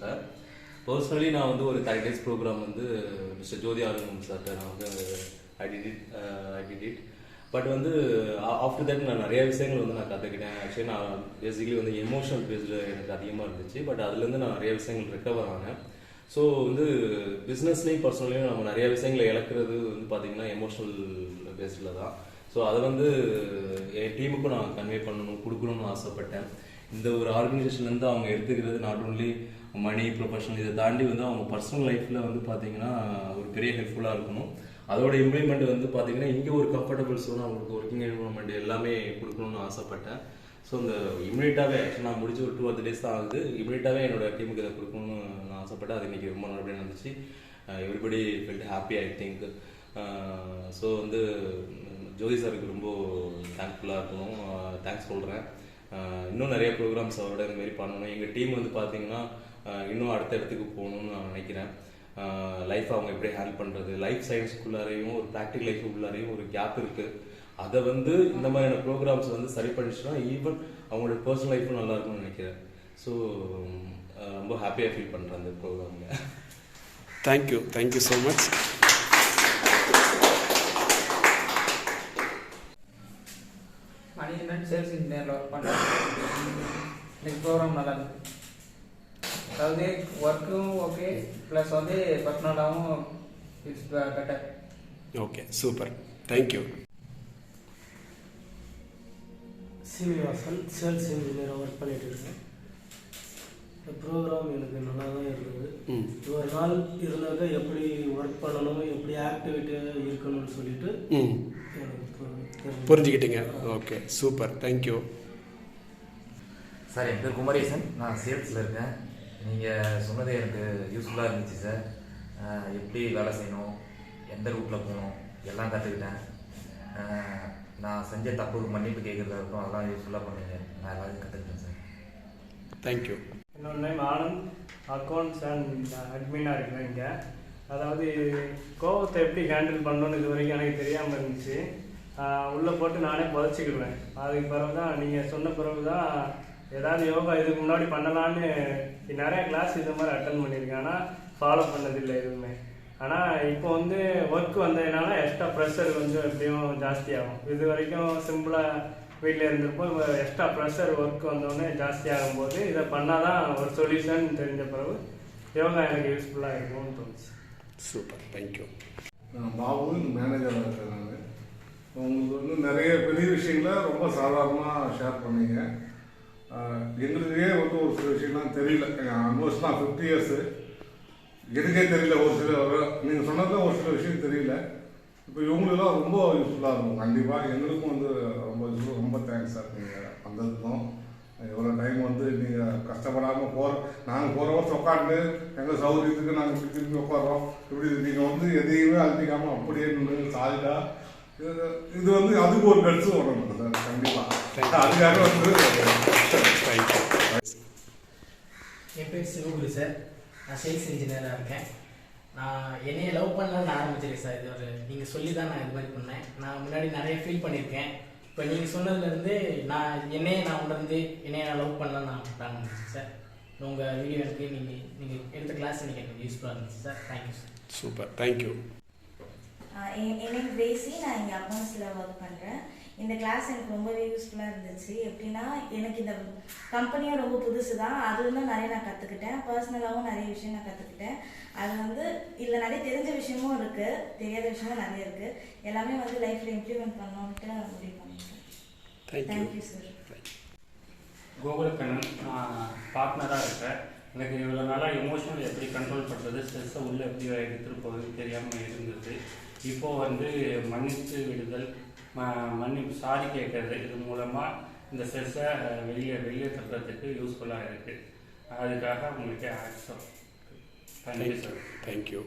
Sir. Personally நான் வந்து ஒரு 30 days ப்ரோக்ராம் வந்து மிஸ்டர் ஜோதி ஆறுமுகம் சார்கிட்ட நான் வந்து ஐ டிட் இட். பட் வந்து ஆஃப்டர் தட் நான் நிறைய விஷயங்கள் வந்து நான் கற்றுக்கிட்டேன். ஆக்சுவலி நான் பேசிக்கலி வந்து எமோஷனல் பேஸ்டு எனக்கு அதிகமாக இருந்துச்சு. பட் அதுலேருந்து நான் நிறைய விஷயங்கள் ரெக்கவர் ஆனேன். ஸோ வந்து பிஸ்னஸ்லேயும் பர்சனலையும் நம்ம நிறைய விஷயங்களை இழக்கிறது வந்து பார்த்திங்கன்னா எமோஷனல் பேஸ்டில் தான். ஸோ அதை வந்து என் டீமுக்கும் நான் கன்வே பண்ணணும், கொடுக்கணும்னு ஆசைப்பட்டேன். இந்த ஒரு ஆர்கனைசேஷன்லேருந்து அவங்க எடுத்துக்கிறது நாட் ஓன்லி மணி, ப்ரொஃபஷனல், இதை தாண்டி வந்து அவங்க பர்சனல் லைஃப்பில் வந்து பார்த்திங்கன்னா ஒரு பெரிய ஹெல்ப்ஃபுல்லாக இருக்கணும். அதோட இம்ப்ளிமெண்ட் வந்து பார்த்திங்கன்னா இங்கே ஒரு கம்ஃபர்டபுள் ஸோன், அவங்களுக்கு ஒர்க்கிங் என்வரன்மெண்ட் எல்லாமே கொடுக்கணும்னு ஆசைப்பட்டேன். ஸோ இந்த இம்மிடியட்டாகவே ஆக்சுவலாக நான் முடிச்சு ஒரு 2 days தான் ஆகுது. இம்மிடியட்டாகவே என்னோட டீமுக்கு இதை கொடுக்கணும்னு நான் ஆசைப்பட்டேன். அது இன்றைக்கி ரொம்ப நல்லபடியாக நடந்துச்சு. Everybody felt happy I think. So வந்து ஜோதி சாருக்கு ரொம்ப தேங்க்ஃபுல்லாக இருக்கணும், தேங்க்ஸ் சொல்கிறேன். இன்னும் நிறைய ப்ரோக்ராம்ஸ் அவரோட இதுமாரி பண்ணணும். எங்கள் டீம் வந்து பார்த்திங்கன்னா இன்னும் அடுத்த இடத்துக்கு போகணுன்னு நான் நினைக்கிறேன். லைஃப் அவங்க எப்படி ஹேண்டில் பண்ணுறது, லைஃப் சயின்ஸ்க்குள்ளாரையும் ஒரு ப்ராக்டிக்கல் லைஃபுக்குள்ளாரையும் ஒரு கேப் இருக்குது. அதை வந்து இந்த மாதிரியான ப்ரோக்ராம்ஸ் வந்து சரி பண்ணிச்சுன்னா ஈவன் அவங்களோட பர்சனல் லைஃப்பும் நல்லா இருக்கும்னு நினைக்கிறேன். ஸோ ரொம்ப ஹாப்பியாக ஃபீல் பண்ணுறேன் அந்த ப்ரோக்ராமில். Thank you so much. Manikandan sales இன்ஜினியரில் ஒர்க் பண்ணுறேன். இன்னைக்கு ப்ரோக்ராம் நல்லா இருக்கு. அதாவது ஒர்க்கும் ஓகே, ப்ளஸ் வந்து பர்சனலாகவும் it's better. Okay, super, thank you. Srinivasan sales இன்ஜினியராக ஒர்க் பண்ணிட்டு இருக்கேன். இந்த ப்ரோக்ராம் எனக்கு நல்லா தான் இருந்தது. ஒரு நாள் இருந்தாக்க எப்படி ஒர்க் பண்ணணும், எப்படி ஆக்டிவிட்டியாக இருக்கணும்னு சொல்லிட்டு புரிஞ்சுக்கிட்டீங்க. Okay, super, thank you. சார், என் பேர் குமரேசன், நான் சேல்ஸில் இருக்கேன். நீங்கள் சொன்னது எனக்கு யூஸ்ஃபுல்லாக இருந்துச்சு சார். எப்படி வேலை செய்யணும், எந்த ரூட்டில் போகணும் எல்லாம் கற்றுக்கிட்டேன். நான் செஞ்ச தப்புக்கு மன்னிப்பு கேட்குறதா இருக்கும், அதெல்லாம் யூஸ்ஃபுல்லாக பண்ணுங்க. நான் எல்லாத்தையும் கற்றுக்கிட்டேன் சார். தேங்க்யூ. என்னோட நேம் ஆனந்த், அக்கௌண்ட்ஸ் அண்ட் அட்மினாக இருக்கிறேன் இங்கே. அதாவது கோவத்தை எப்படி ஹேண்டில் பண்ணணும்னு இது வரைக்கும் எனக்கு தெரியாமல் இருந்துச்சு. உள்ளே போட்டு நானே புதைச்சிக்கிடுவேன். அதுக்கு பிறகு தான் நீங்கள் சொன்ன பிறகு தான் ஏதாவது யோகா இதுக்கு முன்னாடி பண்ணலான்னு நிறைய கிளாஸ் இது மாதிரி அட்டன் பண்ணியிருக்கேன். ஆனால் ஃபாலோ பண்ணதில்லை எதுவுமே. ஆனால் இப்போ வந்து ஒர்க் வந்ததுனால எக்ஸ்ட்ரா ப்ரெஷர் கொஞ்சம் எப்படியும் ஜாஸ்தியாகும். இது வரைக்கும் சிம்பிளாக வீட்டில் இருந்திருப்போம். இப்போ எக்ஸ்ட்ரா ப்ரெஷர் ஒர்க் வந்தோடனே ஜாஸ்தியாகும் போது இதை பண்ணால் தான் ஒரு சொல்யூஷன் தெரிஞ்ச பிறகு யோகா எனக்கு யூஸ்ஃபுல்லாக இருக்கும்னு தோணுச்சு. Super, thank you. நான் பாபு, மேனேஜராக இருக்கேன். நான் உங்களுக்கு வந்து நிறைய பெரிய விஷயங்களை ரொம்ப சாதாரணமாக ஷேர் பண்ணீங்க. எங்களுக்கே வந்து ஒரு சில விஷயம்லாம் தெரியல. ஆல்மோஸ்ட் நான் 50 years எனக்கே தெரியல. ஒரு சில நீங்கள் சொன்னது ஒரு சில விஷயம் தெரியல. இப்போ இவங்களுக்கெல்லாம் ரொம்ப யூஸ்ஃபுல்லாக இருக்கும். கண்டிப்பாக எங்களுக்கும் வந்து ரொம்ப தேங்க்ஸ் சார். நீங்கள் வந்ததுக்கும் எவ்வளோ டைம் வந்து நீங்கள் கஷ்டப்படாமல் நாங்கள் போகிற வருஷம் உட்காந்து எங்கள் சௌகரியத்துக்கு நாங்கள் திரும்பி உட்காடுறோம். இப்படி நீங்கள் வந்து எதையுமே அழுத்திக்காமல் அப்படியே நின்று சாலிடாக இது வந்து அதுக்கு ஒரு கட்சி வரணும் சார். கண்டிப்பாக அதுக்காக வந்து என் பேர் சிவகுரு சார். நான் சேல்ஸ் இன்ஜினியராக இருக்கேன். நான் என்னையை லவ் பண்ணலான்னு ஆரம்பிச்சிருக்கேன் சார். இது ஒரு நீங்கள் சொல்லி தான் நான் இது மாதிரி பண்ணேன். நான் முன்னாடி நிறைய ஃபீல் பண்ணியிருக்கேன். இப்போ நீங்கள் சொன்னதுலேருந்து நான் உணர்ந்து என்னையை நான் லவ் பண்ணலான்னு நான் பிளான் பண்ணிச்சேன் சார். உங்கள் வீடியோ எனக்கு நீங்கள் எடுத்த கிளாஸ் எனக்கு யூஸ்ஃபுல்லாக இருந்துச்சு சார். Thank you sir. Super, thank you. என் நேம் கிரேசி, நான் இங்கே அக்கௌண்ட்ஸில் ஒர்க் பண்ணுறேன். இந்த கிளாஸ் எனக்கு ரொம்பவே யூஸ்ஃபுல்லாக இருந்துச்சு. எப்படின்னா எனக்கு இந்த கம்பெனியும் ரொம்ப புதுசு தான். அதுலேருந்து நிறைய நான் கற்றுக்கிட்டேன். பர்சனலாகவும் நிறைய விஷயம் நான் கற்றுக்கிட்டேன். அது வந்து இதில் நிறைய தெரிஞ்ச விஷயமும் இருக்குது, தெரியாத விஷயமும் நிறைய இருக்குது. எல்லாமே வந்து லைஃப்பில் இம்ப்ளிமெண்ட் பண்ணணுன்ட்டு முடிவு பண்ணிட்டேன். Thank you sir. கோகுலக்கண்ணன், நான் பார்ட்னராக இருக்கேன். எனக்கு இவ்வளோ நாளாக எமோஷனல் எப்படி கண்ட்ரோல் பண்ணுறது, ஸ்ட்ரெஸ்ஸை உள்ளே எப்படி எடுத்துகிட்டு போகிறது தெரியாமல் இருந்தது. இப்போது வந்து மன்னித்து விடுதல், மன்னிப்பு சாரி கேட்கறது, இது மூலமாக இந்த ஸ்ட்ரெஸ்ஸை வெளியே தட்டுறதுக்கு யூஸ்ஃபுல்லாக இருக்குது. அதுக்காக உங்களுக்கு ஆக்சப். Thank you sir. தேங்க்யூ.